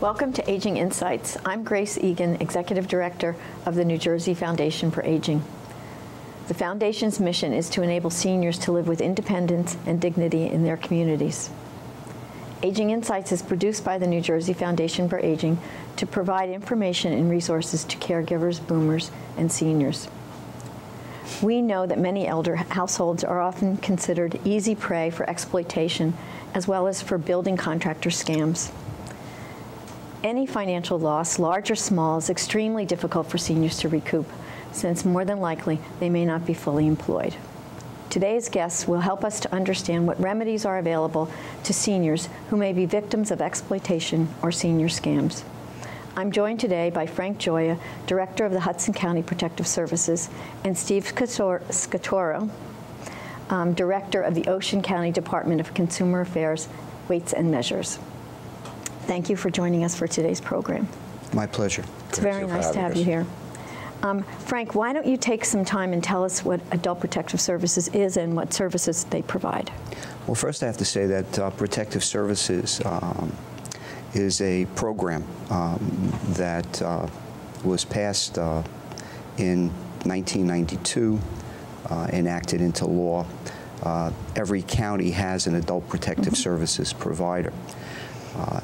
Welcome to Aging Insights. I'm Grace Egan, Executive Director of the New Jersey Foundation for Aging. The Foundation's mission is to enable seniors to live with independence and dignity in their communities. Aging Insights is produced by the New Jersey Foundation for Aging to provide information and resources to caregivers, boomers, and seniors. We know that many elder households are often considered easy prey for exploitation, as well as for building contractor scams. Any financial loss, large or small, is extremely difficult for seniors to recoup, since more than likely they may not be fully employed. Today's guests will help us to understand what remedies are available to seniors who may be victims of exploitation or senior scams. I'm joined today by Frank Gioia, Director of the Hudson County Protective Services, and Steve Scatoro, Director of the Ocean County Department of Consumer Affairs, Weights and Measures. Thank you for joining us for today's program. My pleasure. It's very nice to have you here. Frank, why don't you take some time and tell us what Adult Protective Services is and what services they provide? Well, first I have to say that Protective Services is a program that was passed in 1992, enacted into law. Every county has an Adult Protective Services provider.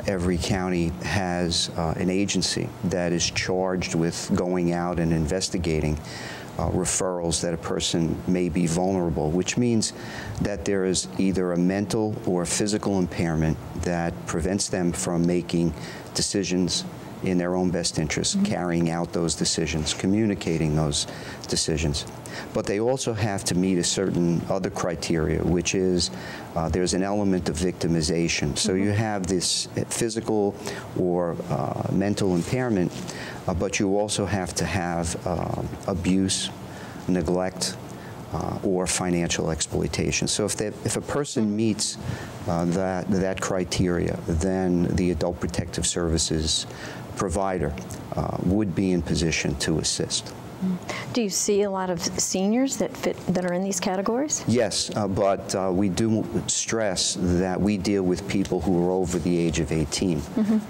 Every county has an agency that is charged with going out and investigating referrals that a person may be vulnerable, which means that there is either a mental or physical impairment that prevents them from making decisions in their own best interest, carrying out those decisions, communicating those decisions. But they also have to meet a certain other criteria, which is there's an element of victimization. So you have this physical or mental impairment, but you also have to have abuse, neglect, or financial exploitation. So if a person meets that criteria, then the Adult Protective Services provider would be in position to assist. Do you see a lot of seniors that are in these categories? Yes, but we do stress that we deal with people who are over the age of 18.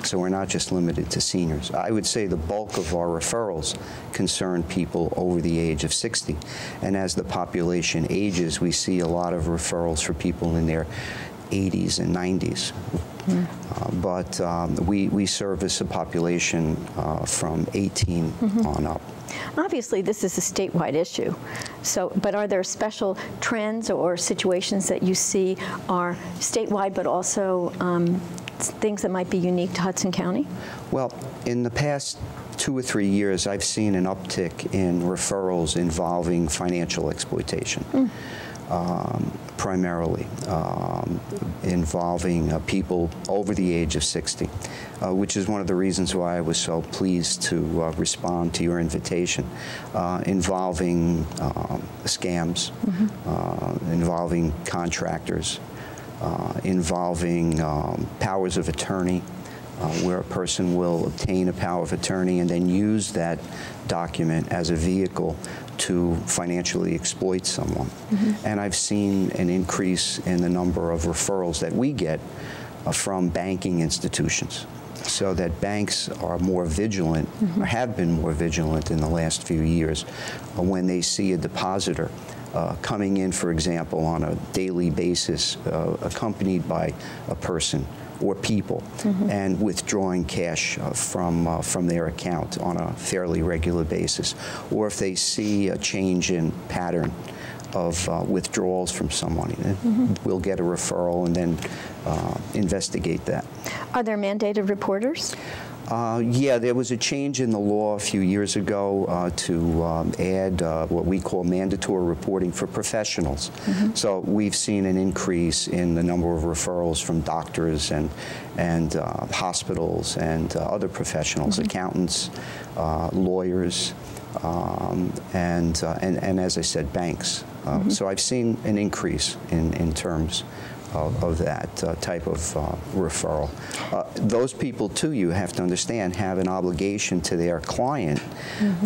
So we're not just limited to seniors. I would say the bulk of our referrals concern people over the age of 60. And as the population ages, we see a lot of referrals for people in their 80s and 90s. But we service a population from 18 on up. Obviously, this is a statewide issue. But are there special trends or situations that you see are statewide, but also things that might be unique to Hudson County? Well, in the past 2 or 3 years, I've seen an uptick in referrals involving financial exploitation. Primarily involving people over the age of 60, which is one of the reasons why I was so pleased to respond to your invitation, involving scams, involving contractors, involving powers of attorney, where a person will obtain a power of attorney and then use that document as a vehicle to financially exploit someone. And I've seen an increase in the number of referrals that we get from banking institutions, so that banks are more vigilant, or have been more vigilant in the last few years, when they see a depositor coming in, for example, on a daily basis, accompanied by a person or people, and withdrawing cash from their account on a fairly regular basis. Or if they see a change in pattern of withdrawals from someone, we'll get a referral and then investigate that. Are there mandated reporters? Yeah, there was a change in the law a few years ago to add what we call mandatory reporting for professionals. So we've seen an increase in the number of referrals from doctors and hospitals and other professionals, accountants, lawyers, and as I said, banks. So I've seen an increase in terms of that type of referral. Those people, too, you have to understand, have an obligation to their client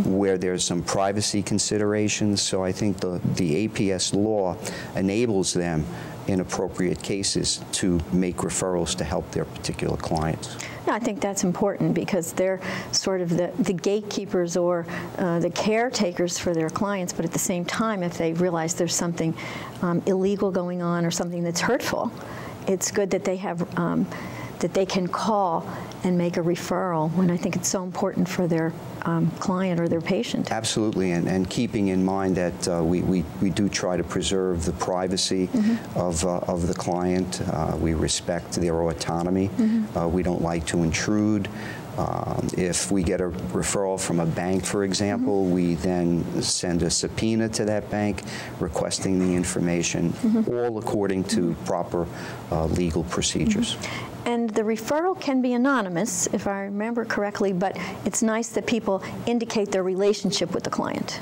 where there's some privacy considerations. So I think the APS law enables them in appropriate cases to make referrals to help their particular clients. No, I think that's important because they're sort of the gatekeepers or the caretakers for their clients, but at the same time, if they realize there's something illegal going on or something that's hurtful, it's good that they have that they can call and make a referral when I think it's so important for their client or their patient. Absolutely, and keeping in mind that we do try to preserve the privacy of the client. We respect their autonomy. We don't like to intrude. If we get a referral from a bank, for example, we then send a subpoena to that bank requesting the information, all according to proper legal procedures. And the referral can be anonymous, if I remember correctly, but it's nice that people indicate their relationship with the client.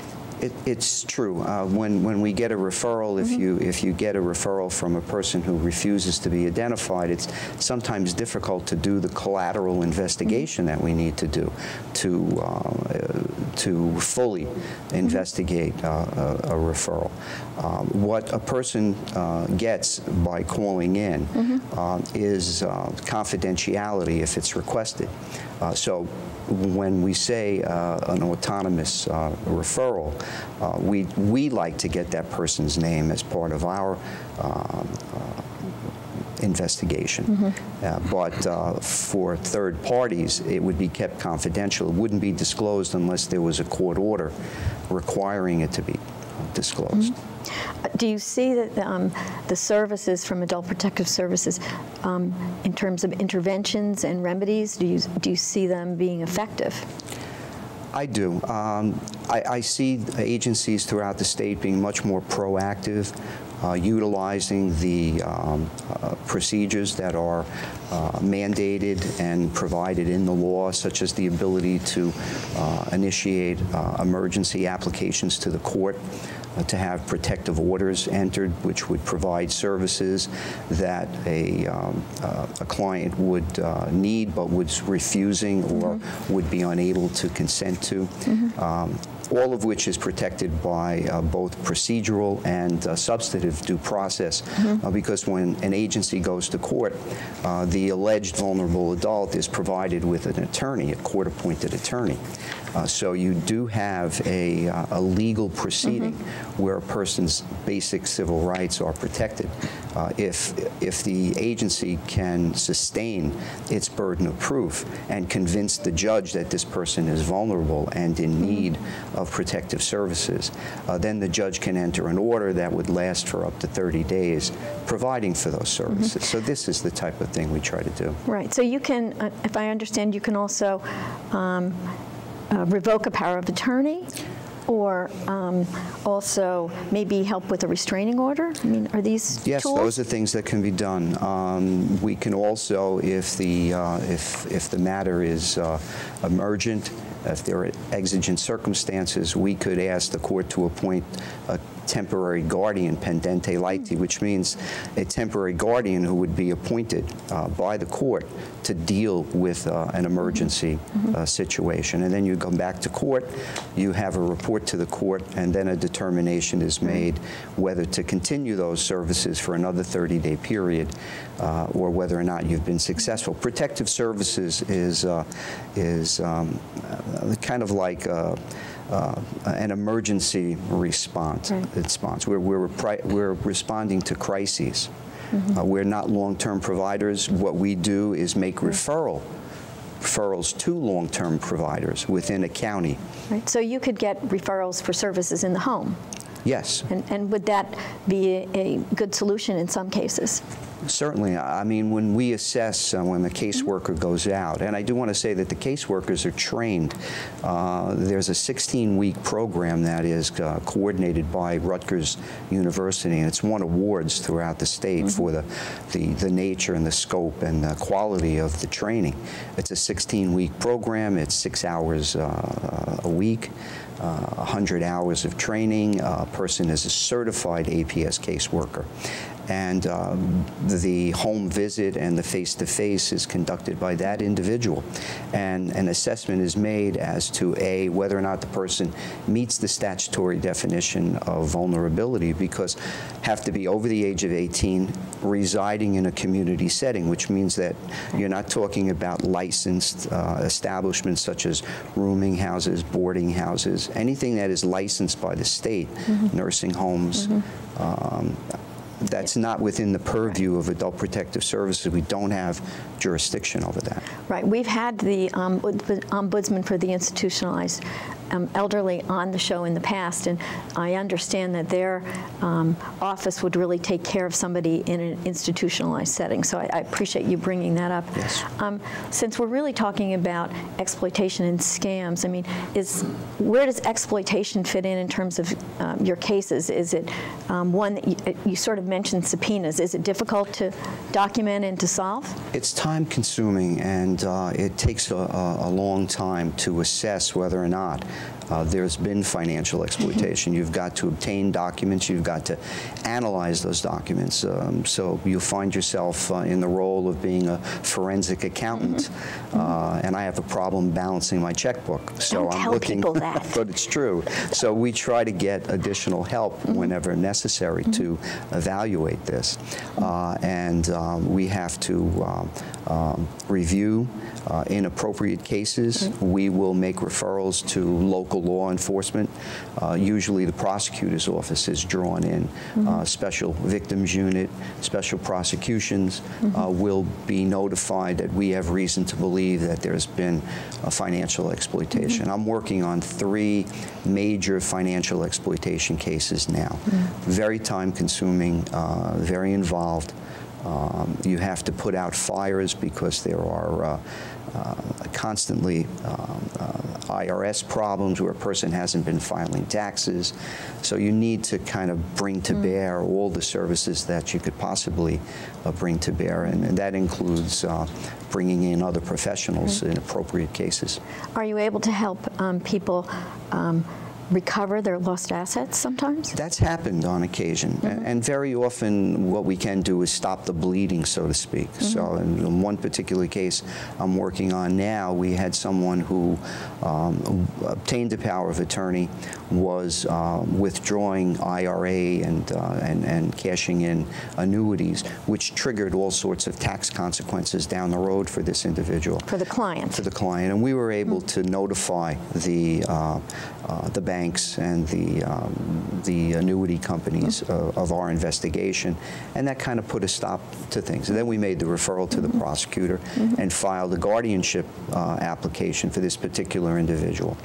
It's true. When we get a referral, if you get a referral from a person who refuses to be identified, it's sometimes difficult to do the collateral investigation that we need to do to fully investigate a referral. What a person gets by calling in is confidentiality if it's requested. So when we say an autonomous referral, we like to get that person's name as part of our investigation. But for third parties, it would be kept confidential. It wouldn't be disclosed unless there was a court order requiring it to be disclosed. Do you see that the services from Adult Protective Services, in terms of interventions and remedies, do you see them being effective? I do. I see agencies throughout the state being much more proactive, utilizing the procedures that are mandated and provided in the law, such as the ability to initiate emergency applications to the court, to have protective orders entered, which would provide services that a client would need but was refusing or would be unable to consent to. All of which is protected by both procedural and substantive due process, because when an agency goes to court, the alleged vulnerable adult is provided with an attorney, a court-appointed attorney. So you do have a legal proceeding where a person's basic civil rights are protected. If the agency can sustain its burden of proof and convince the judge that this person is vulnerable and in need of protective services, then the judge can enter an order that would last for up to 30 days, providing for those services. So this is the type of thing we try to do. Right. So you can, if I understand, you can also revoke a power of attorney, or also maybe help with a restraining order? I mean, are these Yes, tools? those are things that can be done. We can also, if the matter is emergent, if there are exigent circumstances, we could ask the court to appoint a temporary guardian pendente litis, which means a temporary guardian who would be appointed by the court to deal with an emergency situation. And then you go back to court, you have a report to the court, and then a determination is made whether to continue those services for another 30-day period or whether or not you've been successful. Protective services is kind of like an emergency response. We're responding to crises. We're not long-term providers. What we do is make referrals to long-term providers within a county. Right. So you could get referrals for services in the home. Yes. And would that be a good solution in some cases? Certainly. I mean, when we assess when the caseworker goes out, and I do want to say that the caseworkers are trained. There's a 16-week program that is coordinated by Rutgers University, and it's won awards throughout the state for the nature and the scope and the quality of the training. It's a 16-week program. It's 6 hours a week. 100 hours of training. A person is a certified APS caseworker. and the home visit and the face-to-face is conducted by that individual, and an assessment is made as to whether or not the person meets the statutory definition of vulnerability, because have to be over the age of 18, residing in a community setting, which means that you're not talking about licensed establishments such as rooming houses, boarding houses, anything that is licensed by the state, nursing homes. That's not within the purview of Adult Protective Services. We don't have jurisdiction over that. Right. We've had the Ombudsman for the Institutionalized Elderly on the show in the past, and I understand that their office would really take care of somebody in an institutionalized setting. So I appreciate you bringing that up. Yes. Since we're really talking about exploitation and scams, I mean, where does exploitation fit in terms of your cases? Is it one that you sort of mentioned subpoenas? Is it difficult to document and to solve? It's time consuming, and it takes a long time to assess whether or not there's been financial exploitation. You've got to obtain documents. You've got to analyze those documents. So you'll find yourself in the role of being a forensic accountant, and I have a problem balancing my checkbook. So Don't I'm tell looking, people that. But it's true. So we try to get additional help whenever necessary to evaluate this, and we have to review inappropriate cases. We will make referrals to local law enforcement. Usually the prosecutor's office is drawn in. Special victims unit, special prosecutions will be notified that we have reason to believe that there's been a financial exploitation. I'm working on 3 major financial exploitation cases now. Very time consuming, very involved. You have to put out fires because there are constantly IRS problems where a person hasn't been filing taxes. So you need to kind of bring to bear all the services that you could possibly bring to bear, and that includes bringing in other professionals in appropriate cases. Are you able to help people recover their lost assets sometimes? That's happened on occasion, and very often what we can do is stop the bleeding, so to speak. So in one particular case I'm working on now, we had someone who obtained the power of attorney, was withdrawing IRA and cashing in annuities, which triggered all sorts of tax consequences down the road for this individual. For the client. For the client, and we were able to notify the banks and the annuity companies of our investigation, and that kind of put a stop to things. And then we made the referral to the prosecutor and filed a guardianship application for this particular individual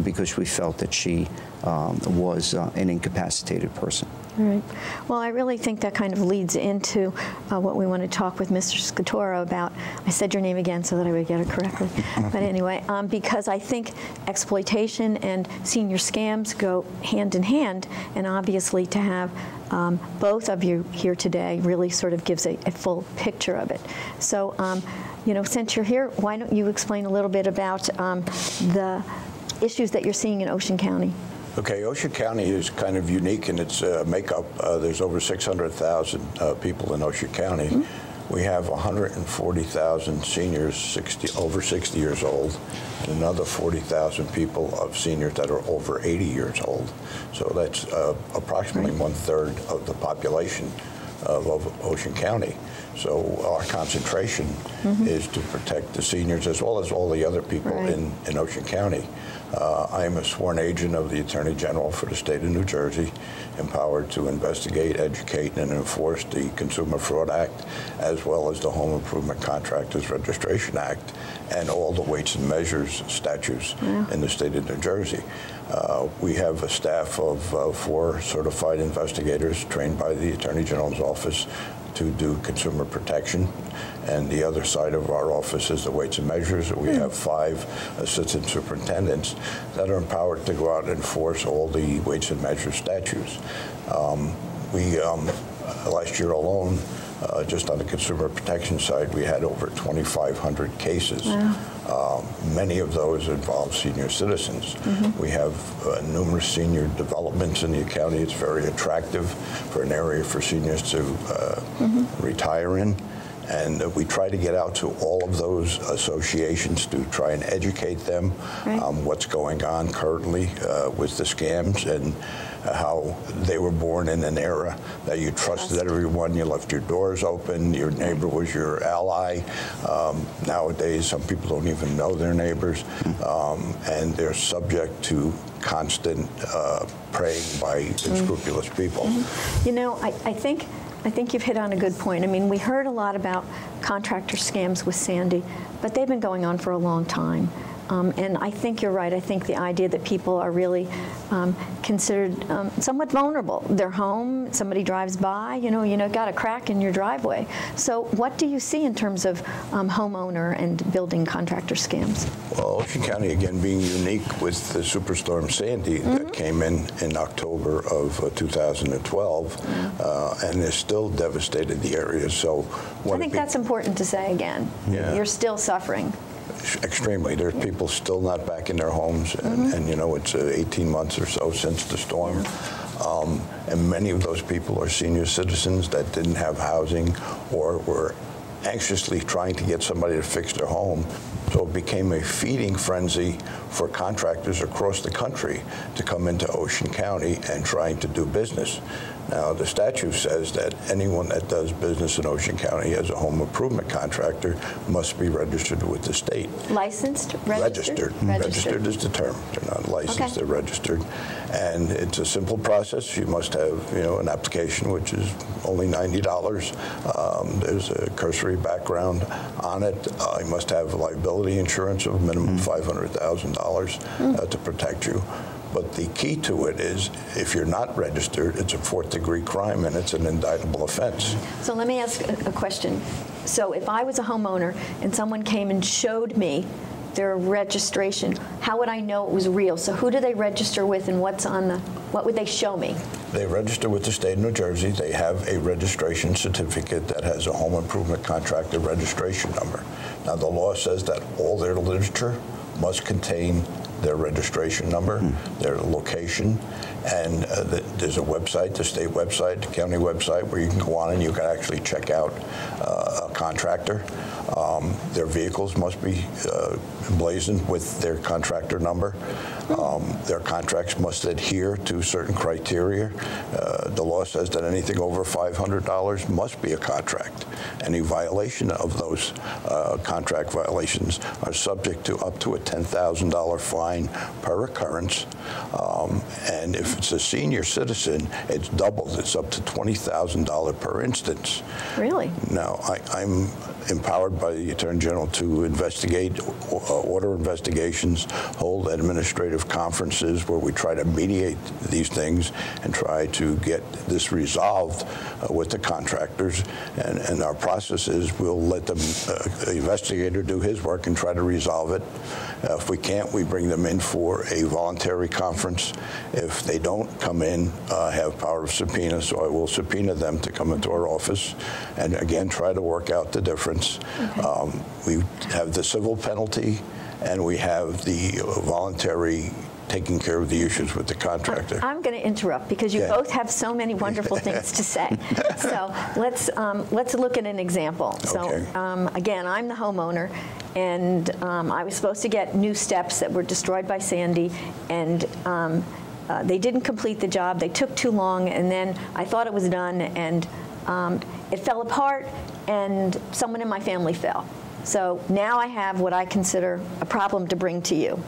because we felt that she was an incapacitated person. All right. Well, I really think that kind of leads into what we want to talk with Mr. Scatoro about. I said your name again so that I would get it correctly. But anyway, because I think exploitation and senior scams go hand in hand, and obviously to have both of you here today really sort of gives a full picture of it. So, you know, since you're here, why don't you explain a little bit about the issues that you're seeing in Ocean County? Okay, Ocean County is kind of unique in its makeup. There's over 600,000 people in Ocean County. We have 140,000 seniors over 60 years old, and another 40,000 people of seniors that are over 80 years old. So that's approximately 1/3 of the population of Ocean County. So our concentration is to protect the seniors as well as all the other people in Ocean County. I am a sworn agent of the Attorney General for the state of New Jersey, empowered to investigate, educate, and enforce the Consumer Fraud Act, as well as the Home Improvement Contractors Registration Act, and all the weights and measures statutes in the state of New Jersey. We have a staff of 4 certified investigators trained by the Attorney General's office to do consumer protection, and the other side of our office is the weights and measures. We have 5 assistant superintendents that are empowered to go out and enforce all the weights and measures statutes. Last year alone, just on the consumer protection side, we had over 2,500 cases. Wow. Many of those involve senior citizens. We have numerous senior developments in the county. It's very attractive for an area for seniors to retire in. And we try to get out to all of those associations to try and educate them on what's going on currently with the scams and how they were born in an era that you trusted everyone, you left your doors open, your neighbor was your ally. Nowadays, some people don't even know their neighbors, and they're subject to constant preying by unscrupulous people. You know, I think you've hit on a good point. I mean, we heard a lot about contractor scams with Sandy, but they've been going on for a long time. And I think you're right. I think the idea that people are really considered somewhat vulnerable. They're home, somebody drives by, you know, got a crack in your driveway. So what do you see in terms of homeowner and building contractor scams? Well, Ocean County, again, being unique with the Superstorm Sandy that came in October of 2012, and has still devastated the area. So I think that's important to say again. Yeah. You're still suffering. Extremely. There's people still not back in their homes, and you know, it's 18 months or so since the storm. And many of those people are senior citizens that didn't have housing or were anxiously trying to get somebody to fix their home. So it became a feeding frenzy for contractors across the country to come into Ocean County and trying to do business. Now, the statute says that anyone that does business in Ocean County as a home improvement contractor must be registered with the state. Licensed? Registered. Registered is the term. They're not licensed, they're registered. And it's a simple process. You must have, you know, an application, which is only $90. There's a cursory background on it. You must have liability insurance of a minimum $500,000 to protect you. But the key to it is, if you're not registered, it's a fourth-degree crime and it's an indictable offense. So let me ask a question. So if I was a homeowner and someone came and showed me their registration, how would I know it was real? So who do they register with, and what would they show me? They register with the state of New Jersey. They have a registration certificate that has a home improvement contractor registration number. Now, the law says that all their literature must contain their registration number, their location, and there's a website, the state website, the county website, where you can go on and you can actually check out a contractor. Their vehicles must be emblazoned with their contractor number. Their contracts must adhere to certain criteria. The law says that anything over $500 must be a contract. Any violation of those contract violations are subject to up to a $10,000 fine per occurrence. And if it's a senior citizen, it's doubled. It's up to $20,000 per instance. Really? Now, I'm empowered by the Attorney General to investigate, order investigations, hold administrative conferences where we try to mediate these things and try to get this resolved with the contractors. And our process is we'll let the investigator do his work and try to resolve it. If we can't, we bring them in for a voluntary conference. If they don't come in, have power of subpoena, so I will subpoena them to come into our office and again try to work out the difference. We have the civil penalty and we have the voluntary taking care of the issues with the contractor. I'm going to interrupt because you both have so many wonderful things to say. So let's look at an example. So again, I'm the homeowner, and I was supposed to get new steps that were destroyed by Sandy, and they didn't complete the job. They took too long, and then I thought it was done, and it fell apart, and someone in my family fell. So now I have what I consider a problem to bring to you.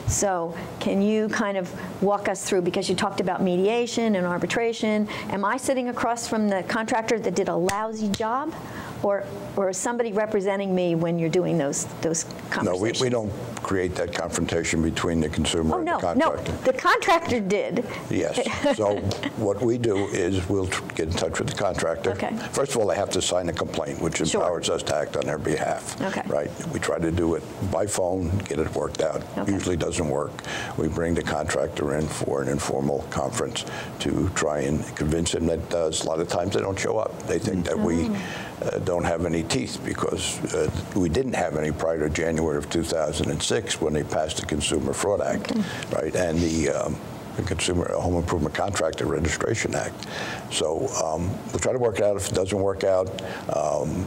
So can you kind of walk us through, because you talked about mediation and arbitration. Am I sitting across from the contractor that did a lousy job? Or is somebody representing me when you're doing those conversations? No, we don't create that confrontation between the consumer Oh, and no, the no, contractor. the contractor did. Yes. So what we do is we'll get in touch with the contractor. Okay. First of all, they have to sign a complaint, which Sure. empowers us to act on their behalf. Okay. Right. We try to do it by phone, get it worked out. Okay. Usually doesn't work. We bring the contractor in for an informal conference to try and convince him that a lot of times they don't show up. They think that we don't have any teeth because we didn't have any prior to January of 2006 when they passed the Consumer Fraud Act, right, and the Consumer Home Improvement Contractor Registration Act. So we'll try to work it out. If it doesn't work out,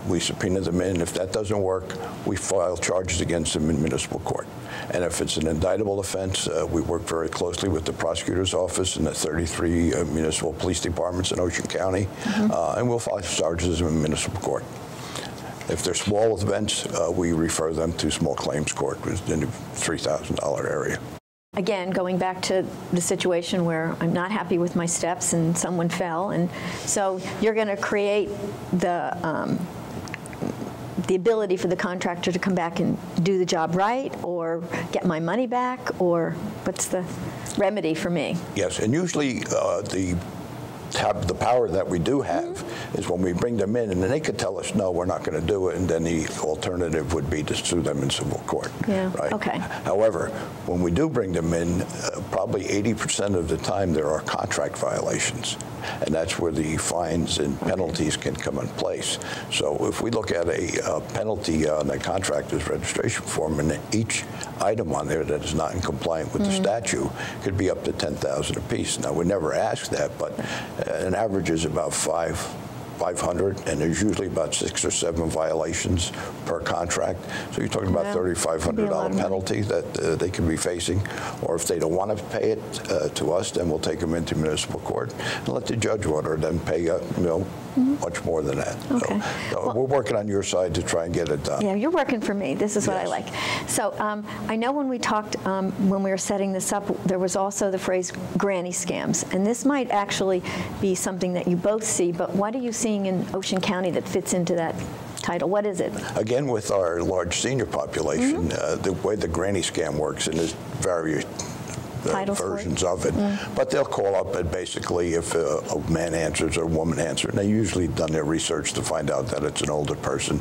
we subpoena them in. If that doesn't work, we file charges against them in municipal court. And if it's an indictable offense, we work very closely with the prosecutor's office and the 33 municipal police departments in Ocean County, and we'll file charges in municipal court. If they're small events, we refer them to small claims court, which is in the $3,000 area. Again, going back to the situation where I'm not happy with my steps and someone fell, and so you're going to create the ability for the contractor to come back and do the job right, or get my money back, or what's the remedy for me? Yes, and usually the power that we do have is when we bring them in, and then they could tell us, no, we're not going to do it, and then the alternative would be to sue them in civil court. Yeah, right? okay. However, when we do bring them in, probably 80% of the time there are contract violations, and that's where the fines and penalties can come in place. So if we look at a penalty on a contractor's registration form, and each item on there that is not in compliance with the statute could be up to $10,000 apiece. Now, we never ask that, but an average is about 500, and there's usually about 6 or 7 violations per contract. So you're talking about $3,500 penalty that they can be facing. Or if they don't want to pay it to us, then we'll take them into municipal court and let the judge order them pay much more than that. Okay. So we're working on your side to try and get it done. Yeah, you're working for me. This is what I Yes. like. So I know when we talked, when we were setting this up, there was also the phrase granny scams. And this might actually be something that you both see, but what are you seeing in Ocean County that fits into that title? What is it? Again, with our large senior population, the way the granny scam works, and there's various Titles for it? versions of it. But they'll call up and basically if a man answers or a woman answers, and they usually done their research to find out that it's an older person,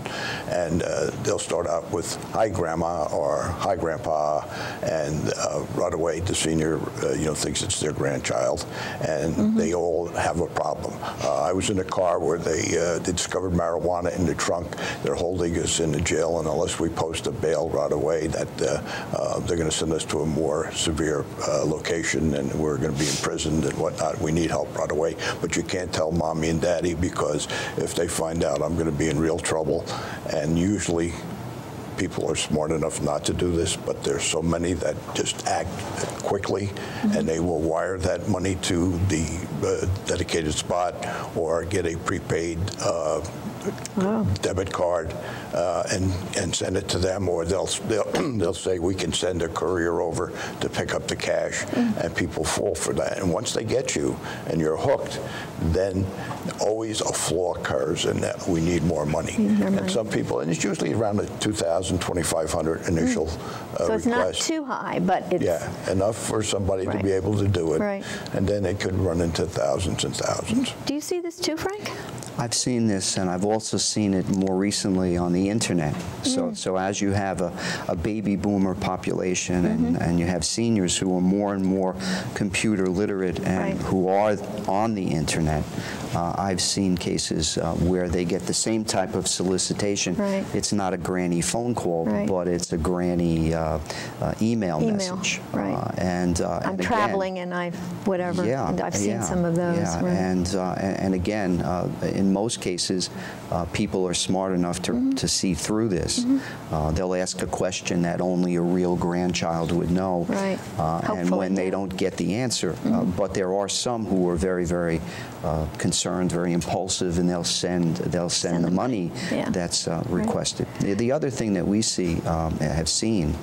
and they'll start out with hi grandma or hi grandpa, and right away the senior thinks it's their grandchild, and they all have a problem. I was in a car where they discovered marijuana in the trunk. They're holding us in the jail, and unless we post a bail right away, that they're going to send us to a more severe location, and we're going to be imprisoned and whatnot. We need help right away, but you can't tell mommy and daddy, because if they find out, I'm going to be in real trouble. And usually people are smart enough not to do this, but there's so many that just act quickly, and they will wire that money to the dedicated spot or get a prepaid debit card and send it to them, or they'll say we can send a courier over to pick up the cash, and people fall for that. And once they get you and you're hooked, then always a flaw occurs, and that we need more money. And some people, and it's usually around the $2,000, $2,500 initial So it's request. not too high, but it's Enough for somebody to Right. be able to do it, Right. and then it could run into thousands and thousands. Do you see this too, Frank? I've seen this, and I've also seen it more recently on the internet. So as you have a baby boomer population, and you have seniors who are more and more computer literate and Right. who are on the internet, I've seen cases where they get the same type of solicitation. Right. It's not a granny phone call, Right. but it's a granny email message. right. And I'm again, traveling and whatever. yeah, And I've seen yeah, some of those. yeah. Right. And again, in most cases, people are smart enough to see through this. They'll ask a question that only a real grandchild would know. Right. And Hopefully, when they yeah. don't get the answer, but there are some who are very, very concerned, very impulsive, and they'll send the money Yeah. that's requested. The other thing that we have seen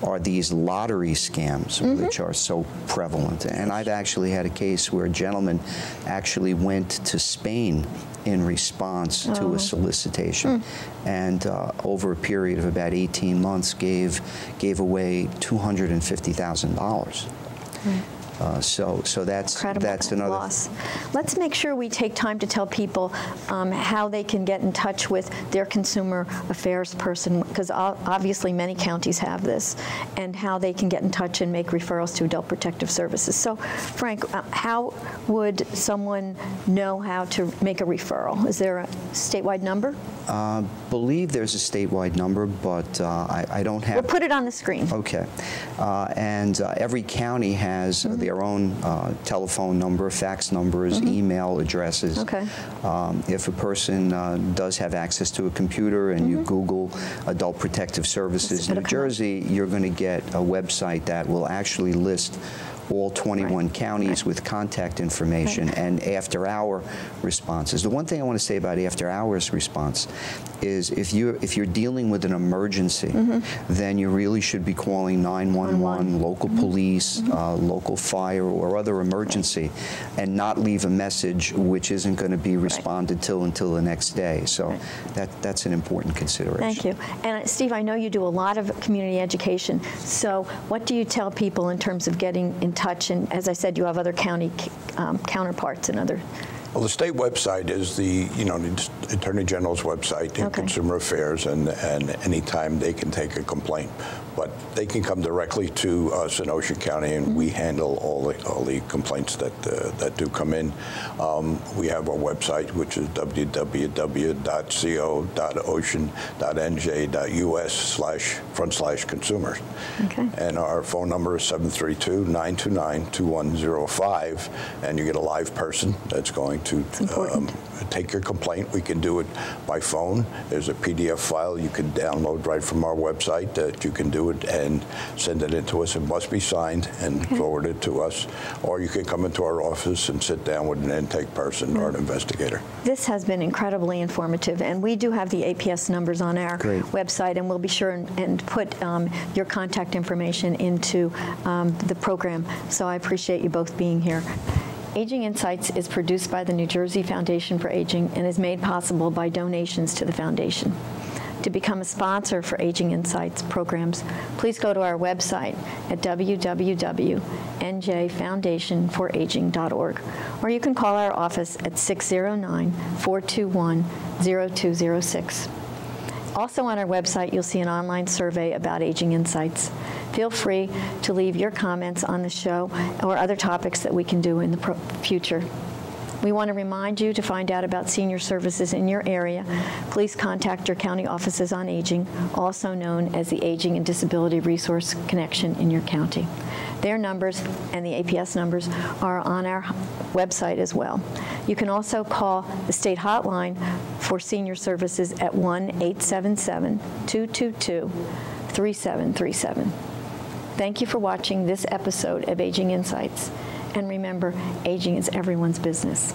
are these lottery scams, which are so prevalent. And I've actually had a case where a gentleman actually went to Spain in response to a solicitation, and over a period of about 18 months gave away $250,000. So that's Incredible another loss. Let's make sure we take time to tell people how they can get in touch with their consumer affairs person, because obviously many counties have this, and how they can get in touch and make referrals to Adult Protective Services. So, Frank, how would someone know how to make a referral? Is there a statewide number? Believe there's a statewide number, but I don't have. We'll put it on the screen. Okay. And every county has their own telephone number, fax numbers, email addresses. Okay. If a person does have access to a computer and you Google Adult Protective Services New Jersey, you're going to get a website that will actually list all 21 counties with contact information and after-hour responses. The one thing I want to say about after-hours response is if you're dealing with an emergency, then you really should be calling 911, local police, local fire, or other emergency, and not leave a message which isn't going to be responded to until the next day. So that's an important consideration. Thank you. And Steve, I know you do a lot of community education. So what do you tell people in terms of getting in touch? And as I said, you have other county counterparts and other. Well, the state website is the Attorney General's website in Consumer Affairs, and anytime they can take a complaint. But they can come directly to us in Ocean County, and we handle all the complaints that do come in. We have our website, which is www.co.ocean.nj.us//consumers. Okay. And our phone number is 732-929-2105, and you get a live person that's going to take your complaint. We can do it by phone. There's a PDF file you can download right from our website that you can do it and send it in to us. It must be signed and forwarded to us. Or you can come into our office and sit down with an intake person or an investigator. This has been incredibly informative, and we do have the APS numbers on our website, and we'll be sure and put your contact information into the program. So I appreciate you both being here. Aging Insights is produced by the New Jersey Foundation for Aging and is made possible by donations to the foundation. To become a sponsor for Aging Insights programs, please go to our website at www.njfoundationforaging.org, or you can call our office at 609-421-0206. Also on our website, you'll see an online survey about Aging Insights. Feel free to leave your comments on the show or other topics that we can do in the future. We want to remind you to find out about senior services in your area. Please contact your county offices on aging, also known as the Aging and Disability Resource Connection in your county. Their numbers and the APS numbers are on our website as well. You can also call the state hotline for senior services at 1-877-222-3737. Thank you for watching this episode of Aging Insights. And remember, aging is everyone's business.